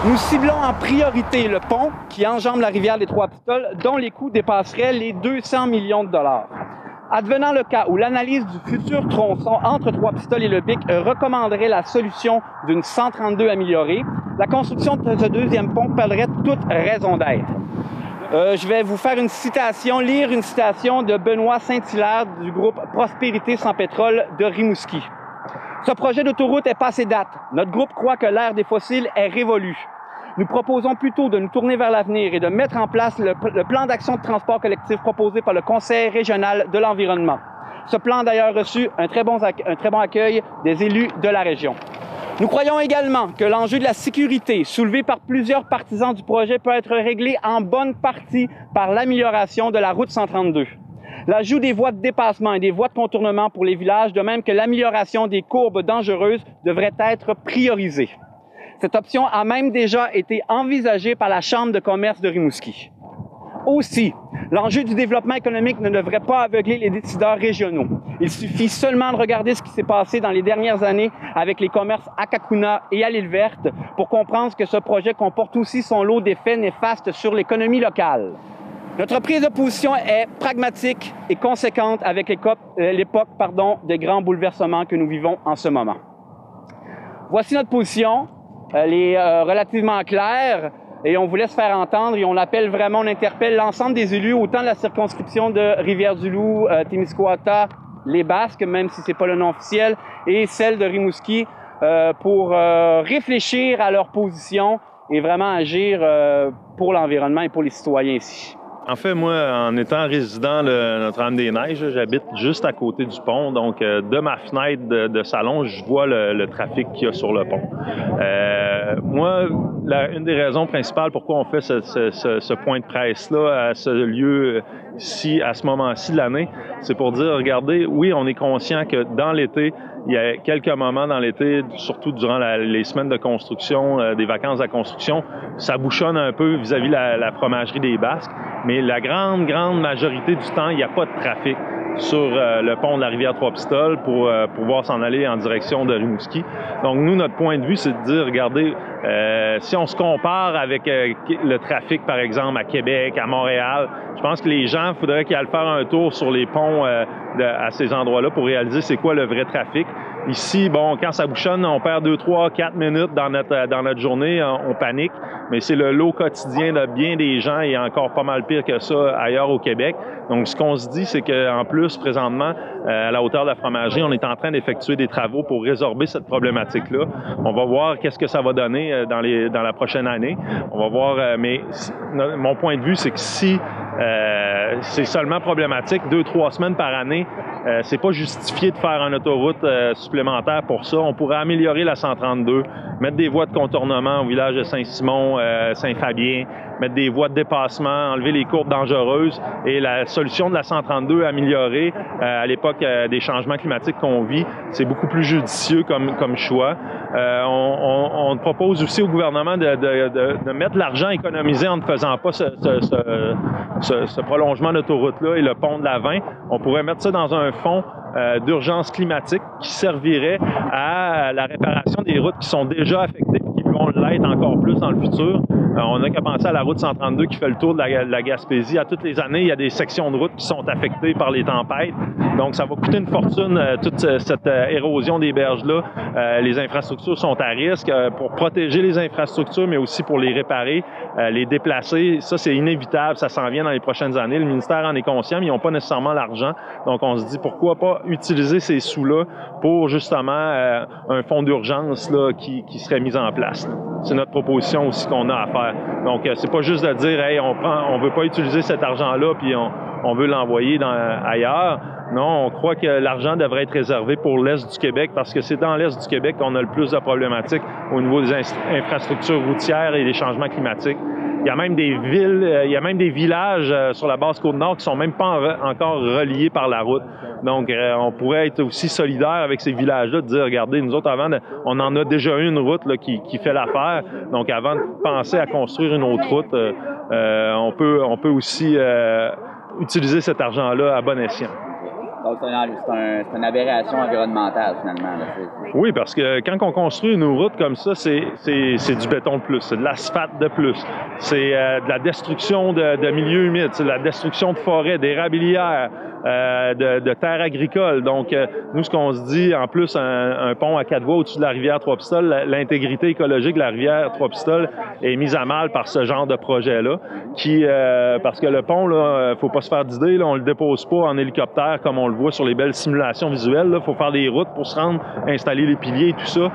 Nous ciblons en priorité le pont qui enjambe la rivière des Trois-Pistoles, dont les coûts dépasseraient les 200 millions de dollars. Advenant le cas où l'analyse du futur tronçon entre Trois-Pistoles et le Bic recommanderait la solution d'une 132 améliorée, la construction de ce deuxième pont perdrait toute raison d'être. Je vais vous faire lire une citation de Benoît Saint-Hilaire du groupe Prospérité sans pétrole de Rimouski. Ce projet d'autoroute est passé date. Notre groupe croit que l'ère des fossiles est révolue. Nous proposons plutôt de nous tourner vers l'avenir et de mettre en place le plan d'action de transport collectif proposé par le Conseil régional de l'environnement. Ce plan a d'ailleurs reçu un très bon accueil des élus de la région. Nous croyons également que l'enjeu de la sécurité soulevé par plusieurs partisans du projet peut être réglé en bonne partie par l'amélioration de la route 132. L'ajout des voies de dépassement et des voies de contournement pour les villages, de même que l'amélioration des courbes dangereuses, devrait être priorisée. Cette option a même déjà été envisagée par la Chambre de commerce de Rimouski. Aussi, l'enjeu du développement économique ne devrait pas aveugler les décideurs régionaux. Il suffit seulement de regarder ce qui s'est passé dans les dernières années avec les commerces à Kakuna et à l'île Verte pour comprendre que ce projet comporte aussi son lot d'effets néfastes sur l'économie locale. Notre prise de position est pragmatique et conséquente avec l'époque des grands bouleversements que nous vivons en ce moment. Voici notre position. Elle est relativement claire et on vous laisse faire entendre et on interpelle l'ensemble des élus, autant de la circonscription de Rivière-du-Loup, Témiscouata, les Basques, même si ce n'est pas le nom officiel, et celle de Rimouski, pour réfléchir à leur position et vraiment agir pour l'environnement et pour les citoyens ici. En fait, moi, en étant résident de Notre-Dame-des-Neiges, j'habite juste à côté du pont. Donc, de ma fenêtre de salon, je vois le trafic qu'il y a sur le pont. Moi, une des raisons principales pourquoi on fait ce point de presse-là à ce lieu-ci, à ce moment-ci de l'année, c'est pour dire, regardez, oui, on est conscient que dans l'été, il y a quelques moments dans l'été, surtout durant les semaines de construction, des vacances de construction, ça bouchonne un peu vis-à-vis la fromagerie des Basques. Mais la grande majorité du temps, il n'y a pas de trafic sur le pont de la rivière Trois-Pistoles pour pouvoir s'en aller en direction de Rimouski. Donc, nous, notre point de vue, c'est de dire, regardez, si on se compare avec le trafic, par exemple, à Québec, à Montréal, je pense que les gens, il faudrait qu'ils aillent faire un tour sur les ponts à ces endroits-là pour réaliser c'est quoi le vrai trafic. Ici, bon, quand ça bouchonne, on perd 2, 3, 4 minutes dans notre journée, on panique, mais c'est le lot quotidien de bien des gens et encore pas mal pire que ça ailleurs au Québec. Donc, ce qu'on se dit, c'est qu'en plus, présentement, à la hauteur de la fromagerie, on est en train d'effectuer des travaux pour résorber cette problématique-là. On va voir qu'est-ce que ça va donner dans la prochaine année. On va voir, mais mon point de vue, c'est que si c'est seulement problématique 2-3 semaines par année, c'est pas justifié de faire une autoroute supplémentaire pour ça. On pourrait améliorer la 132, mettre des voies de contournement au village de Saint-Simon, Saint-Fabien, mettre des voies de dépassement, enlever les courbes dangereuses et la solution de la 132 améliorée à l'époque des changements climatiques qu'on vit, c'est beaucoup plus judicieux comme choix. On propose aussi au gouvernement de mettre l'argent économisé en ne faisant pas ce prolongement d'autoroute-là et le pont de la 20. On pourrait mettre ça dans un fonds d'urgence climatique qui servirait à la réparation des routes qui sont déjà affectées et qui vont l'être encore plus dans le futur. On n'a qu'à penser à la route 132 qui fait le tour de la Gaspésie. À toutes les années, il y a des sections de route qui sont affectées par les tempêtes. Donc, ça va coûter une fortune, toute cette érosion des berges-là. Les infrastructures sont à risque. Pour protéger les infrastructures, mais aussi pour les réparer, les déplacer, ça, c'est inévitable. Ça s'en vient dans les prochaines années. Le ministère en est conscient, mais ils n'ont pas nécessairement l'argent. Donc, on se dit, pourquoi pas utiliser ces sous-là pour, justement, un fonds d'urgence là, qui serait mis en place. C'est notre proposition aussi qu'on a à faire. Donc, c'est pas juste de dire, hey, on veut pas utiliser cet argent-là puis on veut l'envoyer ailleurs. Non, on croit que l'argent devrait être réservé pour l'Est du Québec parce que c'est dans l'Est du Québec qu'on a le plus de problématiques au niveau des infrastructures routières et des changements climatiques. Il y a même des villes, il y a même des villages sur la basse Côte-Nord qui sont même pas encore reliés par la route. Donc, on pourrait être aussi solidaire avec ces villages-là, de dire, regardez, nous autres, on en a déjà une route là, qui fait l'affaire. Donc, avant de penser à construire une autre route, on peut aussi utiliser cet argent-là à bon escient. Donc, c'est une aberration environnementale, finalement. Là. Oui, parce que quand on construit une route comme ça, c'est du béton de plus, c'est de l'asphalte de plus, c'est de la destruction de milieux humides, c'est de la destruction de forêts, d'érablières, de terres agricoles. Donc, nous, ce qu'on se dit, en plus, un pont à 4 voies au-dessus de la rivière Trois-Pistoles, l'intégrité écologique de la rivière Trois-Pistoles est mise à mal par ce genre de projet-là, parce que le pont, là, faut pas se faire d'idée, là, on le dépose pas en hélicoptère comme on le voit sur les belles simulations visuelles. Il faut faire des routes pour se rendre, installer les piliers et tout ça.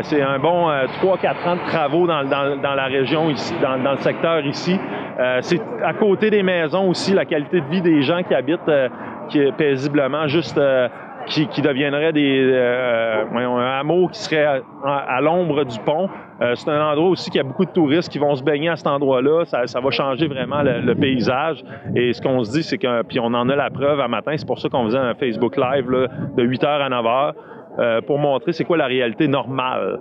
C'est un bon 3-4 ans de travaux dans la région ici, dans le secteur ici. C'est à côté des maisons aussi, la qualité de vie des gens qui habitent paisiblement, juste qui deviendraient un hameau qui serait à l'ombre du pont. C'est un endroit aussi qui a beaucoup de touristes qui vont se baigner à cet endroit-là. Ça va changer vraiment le paysage. Et ce qu'on se dit, c'est que, puis on en a la preuve à matin, c'est pour ça qu'on faisait un Facebook Live là, de 8h à 9h. Pour montrer c'est quoi la réalité normale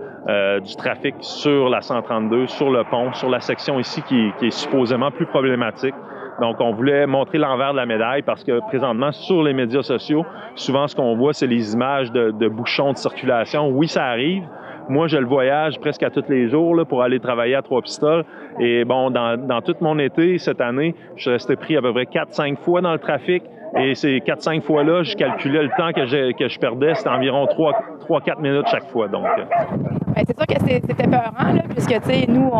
du trafic sur la 132, sur le pont, sur la section ici qui est supposément plus problématique. Donc, on voulait montrer l'envers de la médaille parce que présentement, sur les médias sociaux, souvent ce qu'on voit, c'est les images de bouchons de circulation. Oui, ça arrive. Moi, je le voyage presque à tous les jours là, pour aller travailler à Trois-Pistoles. Et bon, dans tout mon été, cette année, je suis resté pris à peu près 4-5 fois dans le trafic. Et ces 4-5 fois-là, je calculais le temps que je perdais, c'était environ 3-4 minutes chaque fois. Donc, c'est sûr que c'était peurant, là, puisque nous,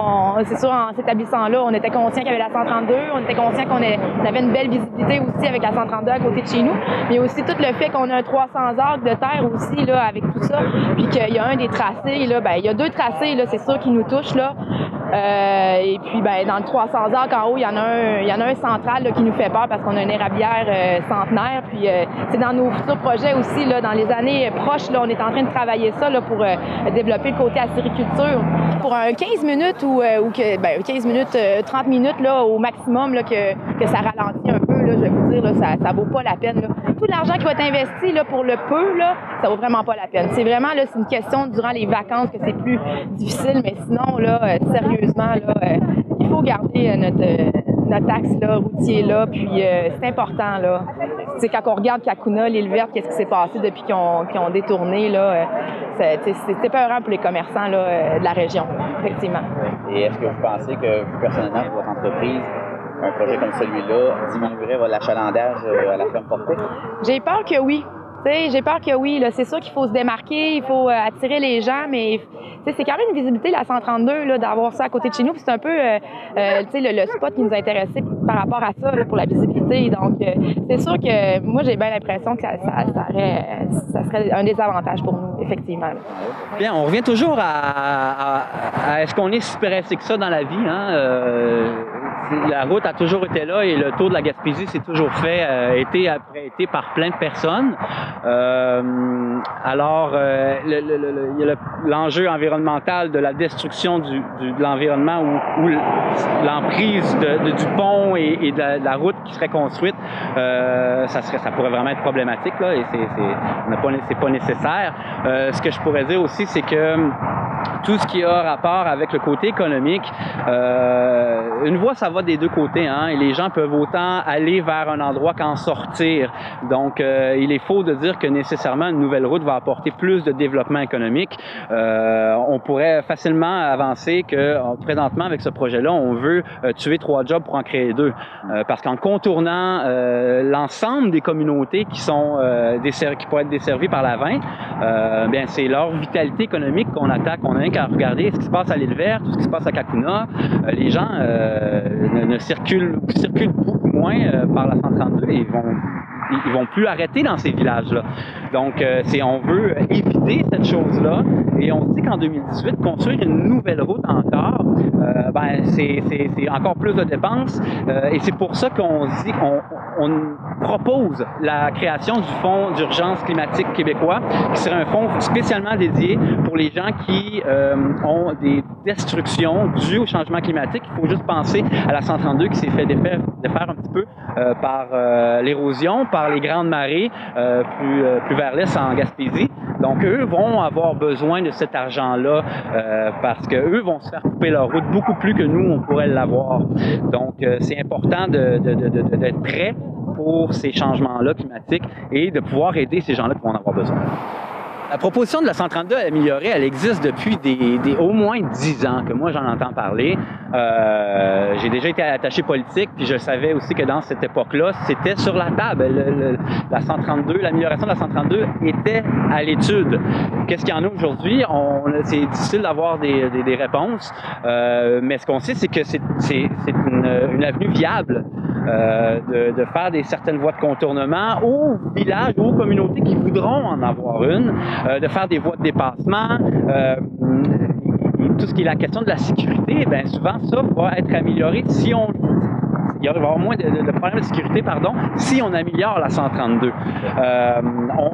c'est sûr, en s'établissant là, on était conscient qu'il y avait la 132, on était conscient qu'on avait une belle visibilité aussi avec la 132 à côté de chez nous, mais aussi tout le fait qu'on a un 300 acres de terre aussi là, avec tout ça, puis qu'il y a un des tracés, là, il y a 2 tracés, là, c'est sûr, qui nous touchent, là. Et puis, dans le 300 acres en haut, il y en a un central là, qui nous fait peur parce qu'on a une érablière centenaire. Puis, c'est dans nos futurs projets aussi, là, dans les années proches, là, on est en train de travailler ça là, pour développer le côté acériculture. Pour un 15 minutes 15 minutes, 30 minutes là, au maximum là, que ça ralentit un peu, là, je vais vous dire, là, ça vaut pas la peine. Là. Tout l'argent qui va être investi là, pour le peu, là, ça vaut vraiment pas la peine. C'est vraiment là, c'est une question durant les vacances que c'est plus difficile, mais sinon, là, sérieusement, là, il faut garder notre axe là, routier là, puis c'est important là. C'est quand on regarde Kakuna, l'île verte, qu'est-ce qui s'est passé depuis qu'ils ont détourné là, c'est peurant pour les commerçants là, de la région, effectivement. Et est-ce que vous pensez que vous personnellement, pour votre entreprise, un projet comme celui-là diminuerait l'achalandage à la ferme Portée? J'ai peur que oui. J'ai peur que oui. C'est sûr qu'il faut se démarquer, il faut attirer les gens, mais c'est quand même une visibilité, la 132, là, d'avoir ça à côté de chez nous. Puis c'est un peu le spot qui nous intéressait par rapport à ça, là, pour la visibilité. Donc, c'est sûr que moi, j'ai bien l'impression que ça serait un désavantage pour nous, effectivement. Bien, on revient toujours à est-ce qu'on est si pressé que ça dans la vie, hein? La route a toujours été là et le tour de la Gaspésie s'est toujours fait été après été par plein de personnes. Alors, il y a l'enjeu environnemental de la destruction de l'environnement ou l'emprise du pont et de la route qui serait construite. Ça pourrait vraiment être problématique là, et c'est pas nécessaire. Ce que je pourrais dire aussi, c'est que tout ce qui a rapport avec le côté économique, une voie, ça va des deux côtés, hein, et les gens peuvent autant aller vers un endroit qu'en sortir. Donc, il est faux de dire que nécessairement une nouvelle route va apporter plus de développement économique. On pourrait facilement avancer que présentement, avec ce projet-là, on veut tuer 3 jobs pour en créer 2. Parce qu'en contournant l'ensemble des communautés qui pourraient être desservies par la 20, bien, c'est leur vitalité économique qu'on attaque. On a rien qu'à regarder ce qui se passe à l'île verte, tout ce qui se passe à Kakuna. Les gens circulent beaucoup moins par la 132 et ils vont plus arrêter dans ces villages-là. Donc, on veut éviter cette chose-là et on se dit qu'en 2018, construire une nouvelle route encore, c'est encore plus de dépenses et c'est pour ça qu'on dit qu'on propose la création du Fonds d'urgence climatique québécois, qui serait un fonds spécialement dédié pour les gens qui ont des destructions dues au changement climatique. Il faut juste penser à la 132 qui s'est fait défaire un petit peu par l'érosion, par les grandes marées plus vers l'est en Gaspésie. Donc, eux vont avoir besoin de cet argent-là parce qu'eux vont se faire couper leur route beaucoup plus que nous, on pourrait l'avoir. Donc, c'est important d'être prêt pour ces changements-là climatiques et de pouvoir aider ces gens-là qui vont en avoir besoin. La proposition de la 132 à améliorer, elle existe depuis au moins 10 ans que moi j'en entends parler. J'ai déjà été attaché politique, puis je savais aussi que dans cette époque-là, c'était sur la table. La 132, l'amélioration de la 132 était à l'étude. Qu'est-ce qu'il y en a aujourd'hui? C'est difficile d'avoir des réponses, mais ce qu'on sait, c'est que c'est une avenue viable. De faire certaines voies de contournement aux villages ou aux communautés qui voudront en avoir une, de faire des voies de dépassement. Tout ce qui est la question de la sécurité, bien souvent ça va être amélioré si il va y avoir moins de problèmes de sécurité, si on améliore la 132.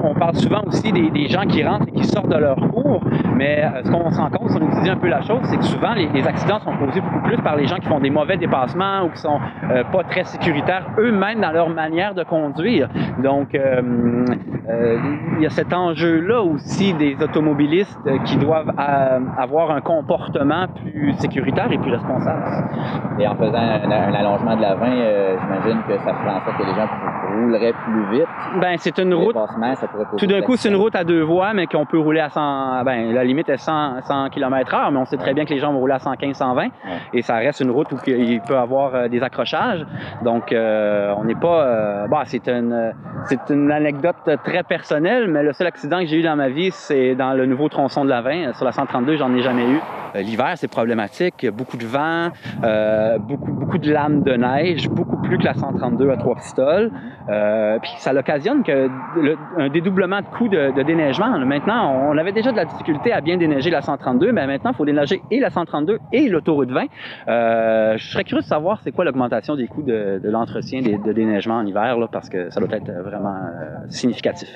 On parle souvent aussi des gens qui rentrent et qui sortent de leur cours, mais ce qu'on se rend compte, si on étudie un peu la chose, c'est que souvent les accidents sont causés beaucoup plus par les gens qui font des mauvais dépassements ou qui sont pas très sécuritaires eux-mêmes dans leur manière de conduire. Donc, il y a cet enjeu-là aussi des automobilistes qui doivent avoir un comportement plus sécuritaire et plus responsable. Et en faisant un allongement de la 20, j'imagine que ça ferait en sorte que les gens rouleraient plus vite. Ben, c'est une route. Tout d'un coup, c'est une route à 2 voies, mais qu'on peut rouler à 100. Ben, la limite est 100 km/h, mais on sait très bien que les gens vont rouler à 115, 120. Ouais. Et ça reste une route où il peut y avoir des accrochages. Donc, on n'est pas. C'est une anecdote très personnelle, mais le seul accident que j'ai eu dans ma vie, c'est dans le nouveau tronçon de la 20. Sur la 132, j'en ai jamais eu. L'hiver, c'est problématique. Beaucoup de vent, beaucoup de lames de neige, beaucoup plus que la 132 à 3 pistoles. Puis ça l'occasionne un dédoublement de coûts de déneigement. Maintenant, on avait déjà de la difficulté à bien déneiger la 132, mais maintenant, il faut déneiger et la 132 et l'autoroute 20. Je serais curieux de savoir c'est quoi l'augmentation des coûts de l'entretien de déneigement en hiver, là, parce que ça doit être vraiment significatif.